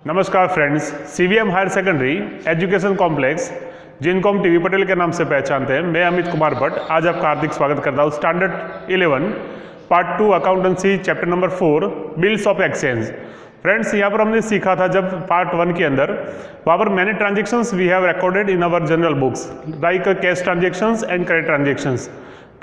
नमस्कार friends, CVM higher secondary education complex जिनको हम टीवी पटेल के नाम से पहचानते हैं, मैं अमित कुमार भट्ट आज आपका हार्दिक स्वागत करता हूँ। Standard 11 part 2 accountancy chapter number 4 bills of exchange. Friends, यहाँ पर हमने सीखा था जब पार्ट 1 के अंदर वहाँ पर many transactions we have recorded in our journal books like cash transactions and credit transactions.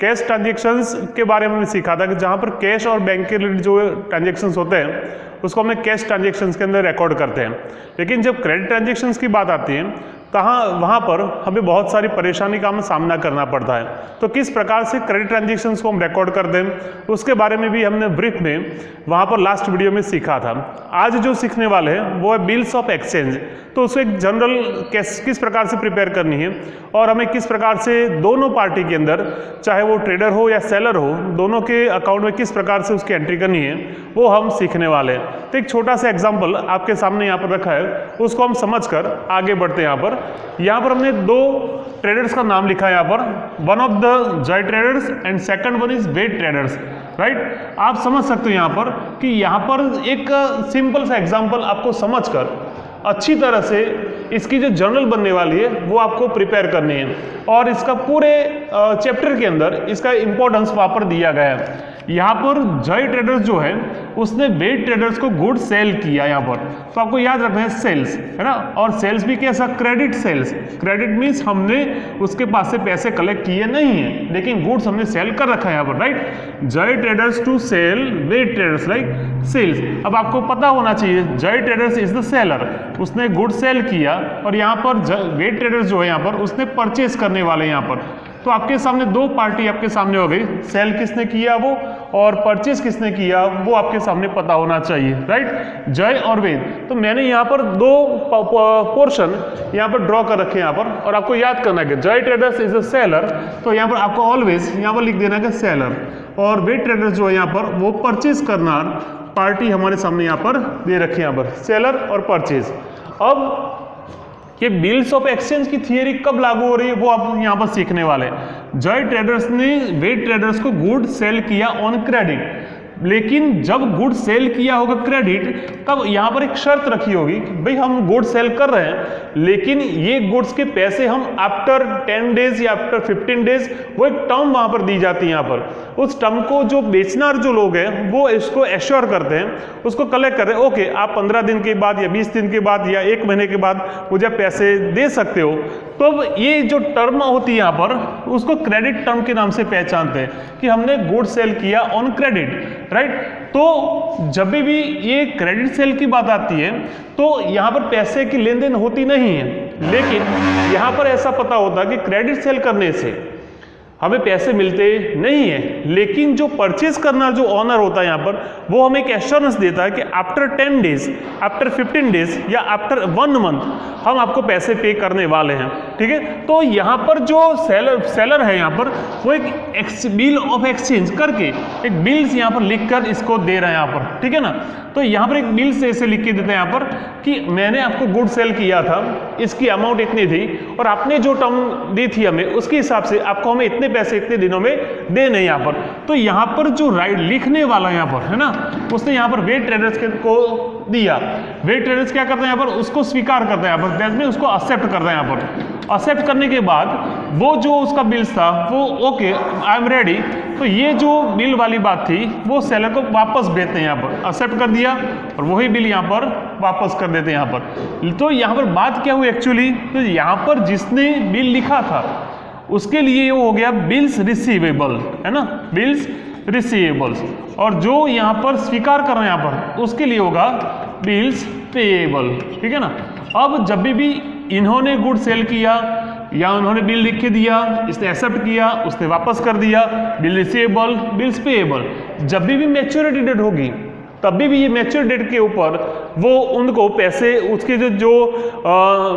Cash transactions के बारे में हमने सीखा था कि जहाँ पर कैश और बैंक के रिलेटेड जो ट्रांजेक्शंस होते हैं उसको हमें कैश ट्रांजेक्शंस के अंदर रिकॉर्ड करते हैं। लेकिन जब क्रेडिट ट्रांजेक्शंस की बात आती है वहाँ पर हमें बहुत सारी परेशानी का हमें सामना करना पड़ता है। तो किस प्रकार से क्रेडिट ट्रांजेक्शंस को हम रिकॉर्ड कर दें उसके बारे में भी हमने ब्रीफ में वहाँ पर लास्ट वीडियो में सीखा था। आज जो सीखने वाले हैं वो है बिल्स ऑफ एक्सचेंज। तो उसको एक जनरल किस प्रकार से प्रिपेयर करनी है और हमें किस प्रकार से दोनों पार्टी के अंदर, चाहे वो ट्रेडर हो या सेलर हो, दोनों के अकाउंट में किस प्रकार से उसकी एंट्री करनी है वो हम सीखने वाले हैं। तो एक छोटा सा एग्जाम्पल आपके सामने यहाँ पर रखा है, उसको हम समझकर आगे बढ़ते हैं। यहाँ पर हमने दो ट्रेडर्स का नाम लिखा है। यहाँ पर one of the Jai traders and second one is wet traders, right. आप समझ सकते हो यहाँ पर कि यहाँ पर एक सिंपल सा एग्जांपल आपको समझकर अच्छी तरह से इसकी जो जर्नल बनने वाली है वो आपको प्रिपेयर करनी है और इसका पूरे चैप्टर के अंदर इसका इंपॉर्टेंस वहाँ पर दिया गया है। यहाँ पर जय ट्रेडर्स जो है उसने वेट ट्रेडर्स को गुड सेल किया यहाँ पर, तो आपको याद रखना है सेल्स, है ना। और सेल्स भी कैसा, क्रेडिट सेल्स। क्रेडिट मीन्स हमने उसके पास से पैसे कलेक्ट किए नहीं है लेकिन गुड्स हमने सेल कर रखा है यहाँ पर, right. Jai traders to sell wet traders like sales. अब आपको पता होना चाहिए Jai traders is the seller, उसने गुड सेल किया और यहाँ पर वेट ट्रेडर्स जो है यहाँ पर उसने परचेज करने वाले यहाँ पर। तो आपके सामने दो पार्टी आपके सामने हो गई, सेल किसने किया वो और परचेज किसने किया वो आपके सामने पता होना चाहिए, राइट। जय और वेट। तो मैंने यहाँ पर दो पोर्शन यहाँ पर ड्रॉ कर रखे हैं यहाँ पर और आपको याद करना है कि जय ट्रेडर्स इज अ सेलर, तो यहाँ पर आपको ऑलवेज यहाँ पर लिख देना है सेलर, और वेट ट्रेडर्स जो है यहाँ पर वो परचेज करना पार्टी हमारे सामने यहाँ पर दे रखी है, यहाँ पर सेलर और परचेज। अब ये बिल्स ऑफ एक्सचेंज की थियरी कब लागू हो रही है वो आप यहाँ पर सीखने वाले हैं। जय ट्रेडर्स ने वेट ट्रेडर्स को गुड सेल किया ऑन क्रेडिट, लेकिन जब गुड सेल किया होगा क्रेडिट तब यहाँ पर एक शर्त रखी होगी कि भाई हम गुड सेल कर रहे हैं लेकिन ये गुड्स के पैसे हम आफ्टर 10 डेज या आफ्टर 15 डेज, वो एक टर्म वहाँ पर दी जाती है। यहाँ पर उस टर्म को जो बेचनार जो लोग हैं वो इसको एश्योर करते हैं, उसको कलेक्ट करते हैं। ओके, आप 15 दिन के बाद या 20 दिन के बाद या 1 महीने के बाद मुझे पैसे दे सकते हो। तो अब ये जो टर्म होती है यहाँ पर उसको क्रेडिट टर्म के नाम से पहचानते हैं कि हमने गुड सेल किया ऑन क्रेडिट, राइट। तो जब भी ये क्रेडिट सेल की बात आती है तो यहाँ पर पैसे की लेन देन होती नहीं है, लेकिन यहाँ पर ऐसा पता होता है कि क्रेडिट सेल करने से हमें पैसे मिलते नहीं है, लेकिन जो परचेज करना जो ऑनर होता है यहाँ पर वो हमें एक एश्योरेंस देता है कि आफ्टर 10 डेज, आफ्टर 15 डेज या आफ्टर 1 मंथ हम आपको पैसे पे करने वाले हैं, ठीक है। तो यहाँ पर जो सेलर है यहाँ पर वो एक बिल ऑफ एक्सचेंज करके एक बिल्स यहाँ पर लिखकर इसको दे रहे हैं यहाँ पर, ठीक है ना। तो यहाँ पर एक बिल्स ऐसे लिख के देते हैं यहाँ पर कि मैंने आपको गुड सेल किया था, इसकी अमाउंट इतनी थी और आपने जो टर्म दी थी हमें उसके हिसाब से आपको हमें इतने पैसे इतने दिनों में देने यहाँ पर। तो यहाँ पर जो राइट लिखने वाला यहाँ पर है ना, उसने यहाँ पर वेट ट्रेडर्स को दिया। वेट ट्रेडर्स क्या करते हैं यहाँ पर, उसको स्वीकार करते हैं यहाँ पर, में उसको एक्सेप्ट करते हैं यहाँ पर। एक्सेप्ट करने के बाद वो जो उसका बिल्स था वो ओके आई एम रेडी, तो ये जो बिल वाली बात थी वो सेलर को वापस भेजते हैं यहाँ पर। एक्सेप्ट कर दिया और वही बिल यहाँ पर वापस कर देते हैं यहाँ पर। तो यहाँ पर बात क्या हुई एक्चुअली, तो यहाँ पर जिसने बिल लिखा था उसके लिए वो हो गया बिल्स रिसीवेबल, है ना, बिल्स रिसीवेबल्स। और जो यहाँ पर स्वीकार कर रहे हैं यहाँ पर उसके लिए होगा बिल्स पेएबल, ठीक है ना। अब जब भी इन्होंने गुड सेल किया या उन्होंने बिल लिख के दिया, इसने एक्सेप्ट किया, उसने वापस कर दिया, बिल रिसीवेबल, बिल्स पेएबल। जब भी मैच्योरिटी डेट होगी तभी भी ये मैच्योर डेट के ऊपर वो उनको पैसे उसके जो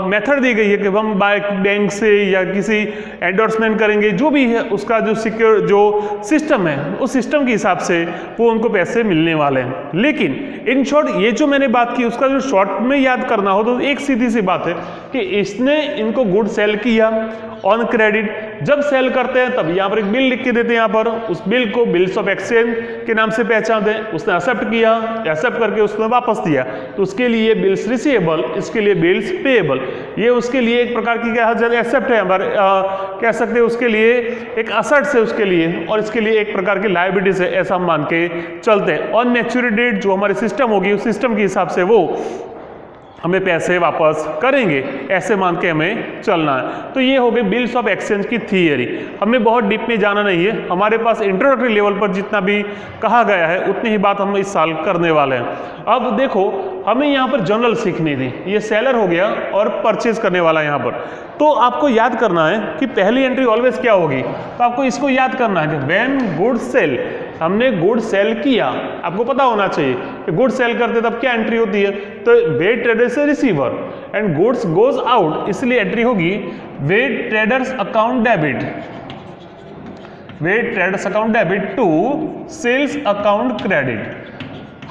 मेथड दी गई है कि हम बैंक से या किसी एंडोर्समेंट करेंगे, जो भी है उसका जो सिक्योर जो सिस्टम है उस सिस्टम के हिसाब से वो उनको पैसे मिलने वाले हैं। लेकिन इन शॉर्ट ये जो मैंने बात की उसका जो शॉर्ट में याद करना हो तो एक सीधी सी बात है कि इसने इनको गुड सेल किया ऑन क्रेडिट, जब सेल करते हैं तब यहाँ पर एक बिल लिख के देते हैं, यहाँ पर उस बिल को बिल्स ऑफ एक्सचेंज के नाम से पहचानते हैं। उसने एक्सेप्ट किया, एक्सेप्ट करके उसने वापस दिया, तो उसके लिए बिल्स रिसीवेबल, इसके लिए बिल्स पेएबल। ये उसके लिए एक प्रकार की क्या एक्सेप्ट है हमारे, कह सकते हैं उसके लिए एक असेट्स है उसके लिए, और इसके लिए एक प्रकार की लायबिलिटीज है, ऐसा हम मान के चलते हैं। और मैच्योरिटी डेट जो हमारे सिस्टम होगी उस सिस्टम के हिसाब से वो हमें पैसे वापस करेंगे, ऐसे मान के हमें चलना है। तो ये हो गई बिल्स ऑफ एक्सचेंज की थियरी। हमें बहुत डीप में जाना नहीं है, हमारे पास इंट्रोडक्टरी लेवल पर जितना भी कहा गया है उतनी ही बात हम इस साल करने वाले हैं। अब देखो हमें यहाँ पर जनरल सीखनी थी, ये सेलर हो गया और परचेज करने वाला यहाँ पर। तो आपको याद करना है कि पहली एंट्री ऑलवेज क्या होगी, तो आपको इसको याद करना है कि व्हेन गुड सेल, हमने गुड सेल किया, आपको पता होना चाहिए कि गुड सेल करते तब क्या एंट्री होती है, तो वेट ट्रेडर से receiver and goods goes out, इसलिए एंट्री होगी wet traders account debit, wet traders account debit to sales account credit.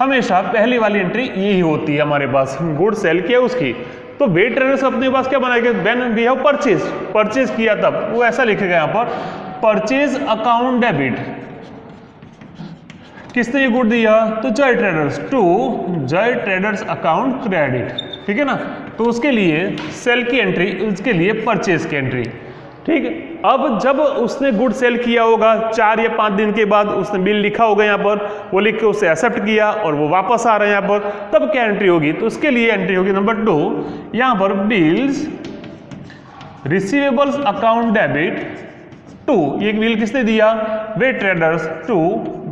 हमेशा पहली वाली एंट्री यही होती है हमारे पास, गुड सेल किया उसकी। तो वेट ट्रेडर्स अपने पास क्या बनाएंगे, when we have purchase, purchase किया तब वो ऐसा लिखेगा यहाँ पर परचेज अकाउंट डेबिट, किसने ये गुड दिया, तो जय ट्रेडर्स, टू जय ट्रेडर्स अकाउंट क्रेडिट, ठीक है ना। तो उसके लिए सेल की एंट्री, उसके लिए परचेज की एंट्री, ठीक है। अब जब उसने गुड सेल किया होगा 4 या 5 दिन के बाद उसने बिल लिखा होगा यहाँ पर, वो लिख के उसे एक्सेप्ट किया और वो वापस आ रहे हैं यहाँ पर, तब क्या एंट्री होगी, तो उसके लिए एंट्री होगी नंबर 2, यहाँ पर bills receivables account debit to, ये बिल किसने दिया, wet traders, to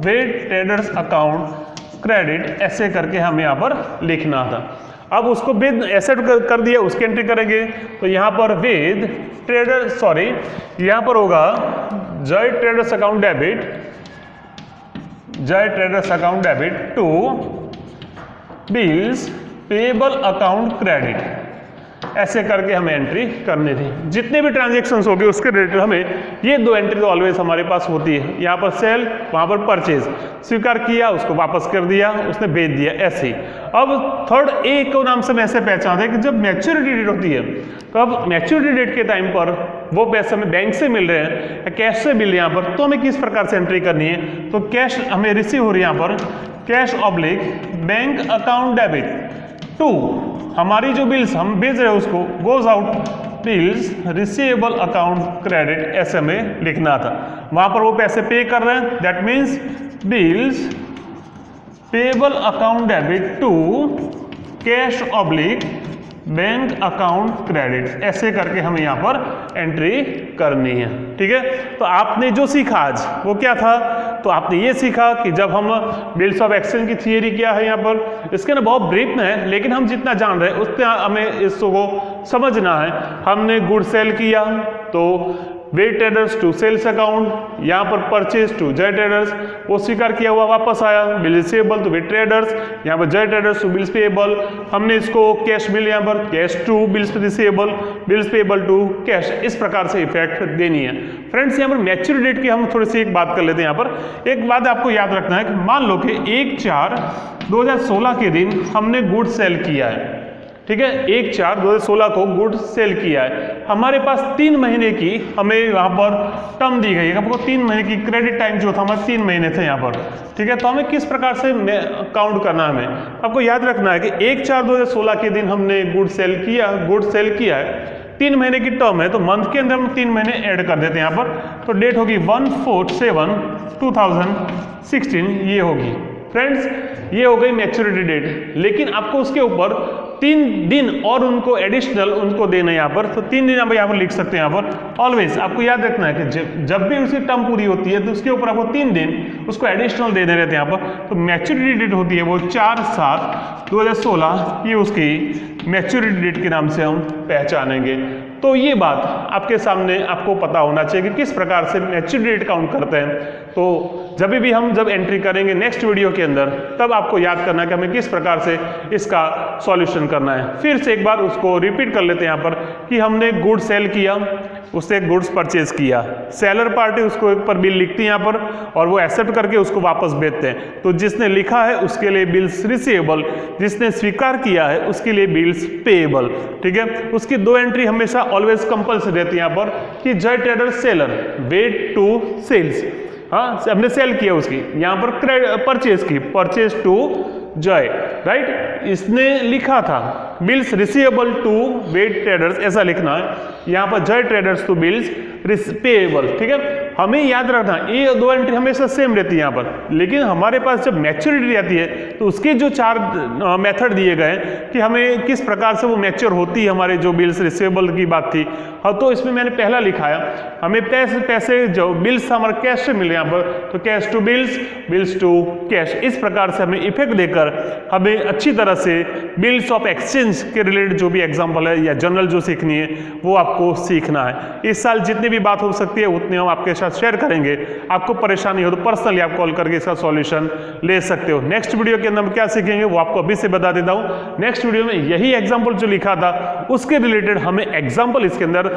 wet traders account credit, ऐसे करके हमें यहाँ पर लिखना था। अब उसको विद एक्सेप्ट कर दिया, उसकी एंट्री करेंगे, तो यहाँ पर विद ट्रेडर, सॉरी यहाँ पर होगा Jai traders account debit, Jai traders account debit to bills payable account credit, ऐसे करके हमें एंट्री करनी थी। जितने भी ट्रांजेक्शन्स हो गए उसके रिलेटेड हमें ये 2 एंट्री तो ऑलवेज हमारे पास होती है, यहाँ पर सेल, वहाँ पर परचेज, स्वीकार किया उसको वापस कर दिया, उसने बेच दिया, ऐसे ही। अब थर्ड ए को नाम से हम ऐसे पहचानते हैं कि जब मैच्योरिटी डेट होती है, तो अब मैच्योरिटी डेट के टाइम पर वो पैसे हमें बैंक से मिल रहे हैं या कैश से मिल रहे हैं यहाँ पर, तो हमें किस प्रकार से एंट्री करनी है, तो कैश हमें रिसीव हो रही है यहाँ पर, cash oblique bank account debit to, हमारी जो बिल्स हम भेज रहे हैं उसको goes out bills receivable account credit, ऐसे में लिखना था। वहां पर वो पैसे पे कर रहे हैं, that means bills payable account debit to cash oblique bank account credit, ऐसे करके हमें यहाँ पर एंट्री करनी है, ठीक है। तो आपने जो सीखा आज वो क्या था, तो आपने ये सीखा कि जब हम बिल्स ऑफ एक्सचेंज की थियरी क्या है यहाँ पर, इसके ना बहुत ब्रीफ में है, लेकिन हम जितना जान रहे हैं उतना हमें इसको समझना है। हमने गुड सेल किया तो wet traders to sales account, यहाँ पर परचेज टू जय ट्रेडर्स, वो स्वीकार किया हुआ वापस आया, bill receivable to wet traders, यहाँ पर जय ट्रेडर्स टू बिल्स पेएबल, हमने इसको कैश बिल यहाँ पर cash to bills receivable, bills payable to cash, इस प्रकार से इफेक्ट देनी है। फ्रेंड्स यहाँ पर मैच्योरिटी डेट की हम थोड़ी सी एक बात कर लेते हैं। यहाँ पर एक बात आपको याद रखना है कि मान लो कि 1/4/2016 के दिन हमने गुड सेल किया है, ठीक है, 1/4/2016 को गुड सेल किया है, हमारे पास 3 महीने की हमें यहाँ पर टर्म दी गई है, आपको 3 महीने की क्रेडिट टाइम जो था हमारे 3 महीने थे यहाँ पर, ठीक है। तो हमें किस प्रकार से काउंट करना है, हमें आपको याद रखना है कि 1/4/2016 के दिन हमने गुड सेल किया है, 3 महीने की टर्म है, तो मंथ के अंदर हम 3 महीने ऐड कर देते हैं यहाँ पर, तो डेट होगी 1/4/7/2016, ये होगी फ्रेंड्स, ये हो गई मैच्योरिटी डेट। लेकिन आपको उसके ऊपर 3 दिन और उनको एडिशनल उनको देना है यहाँ पर, तो 3 दिन आप यहाँ पर लिख सकते हैं। यहाँ पर ऑलवेज आपको याद रखना है कि जब भी उसकी टर्म पूरी होती है तो उसके ऊपर आपको 3 दिन उसको एडिशनल देने रहते हैं यहाँ पर। तो मैच्योरिटी डेट होती है वो 4/7/2016, ये उसकी मैच्योरिटी डेट के नाम से हम पहचानेंगे। तो ये बात आपके सामने आपको पता होना चाहिए कि किस प्रकार से मैच्योरिटी डेट काउंट करते हैं। तो जब एंट्री करेंगे नेक्स्ट वीडियो के अंदर, तब आपको याद करना है कि हमें किस प्रकार से इसका सॉल्यूशन करना है। फिर से एक बार उसको रिपीट कर लेते हैं यहाँ पर कि हमने गुड सेल किया, उससे गुड्स परचेज किया, सेलर पार्टी उसको एक पर बिल लिखती है यहाँ पर और वो एक्सेप्ट करके उसको वापस भेजते हैं। तो जिसने लिखा है उसके लिए बिल्स रिसीवेबल, जिसने स्वीकार किया है उसके लिए बिल्स पेएबल, ठीक है। उसकी 2 एंट्री हमेशा ऑलवेज कंपल्सरी रहती है यहाँ पर कि Jai trader seller wet to sales, हाँ हमने सेल किया उसकी, यहाँ पर परचेज की, परचेज टू जय, राइट। इसने लिखा था bills receivable to wet traders, ऐसा लिखना है यहाँ पर, जय ट्रेडर्स टू बिल्स पेएबल, ठीक है। हमें याद रखना ये दो एंट्री हमेशा सेम रहती है यहाँ पर, लेकिन हमारे पास जब मैच्योरिटी आती है तो उसके जो 4 मेथड दिए गए कि हमें किस प्रकार से वो मैच्योर होती है, हमारे जो बिल्स रिसीवेबल की बात थी, हाँ तो इसमें मैंने पहला लिखाया, हमें पैसे जो बिल्स हमारे कैश से मिले यहाँ पर, तो cash to bills, bills to cash, इस प्रकार से हमें इफेक्ट देकर हमें अच्छी तरह से बिल्स ऑफ एक्सचेंज के रिलेटेड जो भी एग्जांपल है या जनरल जो सीखनी है वो आपको सीखना है। इस साल जितनी भी बात हो सकती है उतनी हम आपके साथ शेयर करेंगे। आपको परेशानी हो तो पर्सनली आप कॉल करके इसका सॉल्यूशन ले सकते हो। नेक्स्ट वीडियो के अंदर हम क्या सीखेंगे वो आपको अभी से बता देता हूँ। नेक्स्ट वीडियो में यही एग्जाम्पल जो लिखा था उसके रिलेटेड हमें एग्जाम्पल इसके अंदर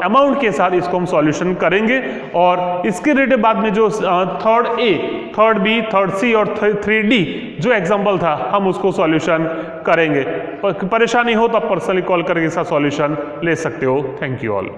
अमाउंट के साथ इसको हम सॉल्यूशन करेंगे, और इसके रिलेटेड बाद में जो third A, third B, third C और 3D जो एग्जाम्पल था हम उसको सॉल्यूशन करेंगे। परेशानी हो तो आप पर्सनली कॉल करके इसका सॉल्यूशन ले सकते हो। Thank you all.